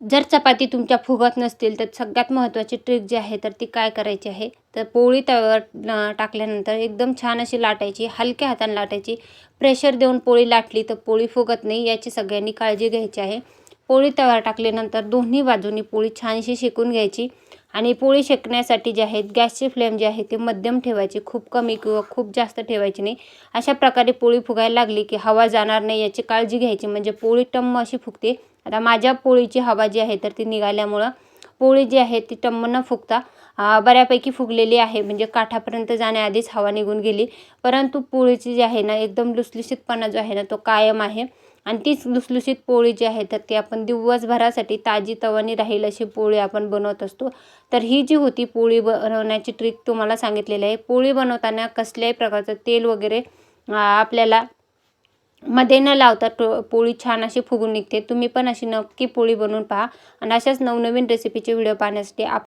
जर चपाती तुमच्या फुगत नसतील तर सगळ्यात महत्त्वाची ट्रिक जी आहे तर ती काय करायची आहे, तर पोळी तव्यावर टाकल्यानंतर एकदम छान अशी लाटायची, हलक्या हाताने लाटायची. प्रेशर देऊन पोळी लाटली तर पोळी फुगत नाही, याची सगळ्यांनी काळजी घ्यायची आहे. पोळी तव्यावर टाकल्यानंतर दोन्ही बाजूनी पोळी छानशी शेकून घ्यायची आणि पोळी शेकण्यासाठी जे आहे गॅसची फ्लेम जी आहे ती मध्यम ठेवायची, खूप कमी किंवा खूप जास्त ठेवायची नाही. अशा प्रकारे पोळी फुगायला लागली की हवा जाणार नाही याची काळजी घ्यायची, म्हणजे पोळी टम्म अशी फुगते. आता माझ्या पोळीची हवा जी आहे तर ती निघाल्यामुळं पोळी जी आहे ती टम्म न फुगता बऱ्यापैकी फुगलेली आहे, म्हणजे काठापर्यंत जाण्याआधीच हवा निघून गेली. परंतु पोळीची जी आहे ना एकदम लुसलुशीतपणा जो आहे ना तो कायम आहे आणि तीच लुसलुशीत पोळी जी आहे तर ती आपण दिवसभरासाठी ताजी तवानी राहील अशी पोळी आपण बनवत असतो. तर ही जी होती पोळी बनवण्याची ट्रिक तुम्हाला सांगितलेली आहे. पोळी बनवताना कसल्याही प्रकारचं तेल वगैरे आपल्याला मध्ये न लावता पोळी छान अशी फुगून निघते. तुम्ही पण अशी नक्की पोळी बनवून पहा आणि अशाच नवनवीन रेसिपीचे व्हिडिओ पाहण्यासाठी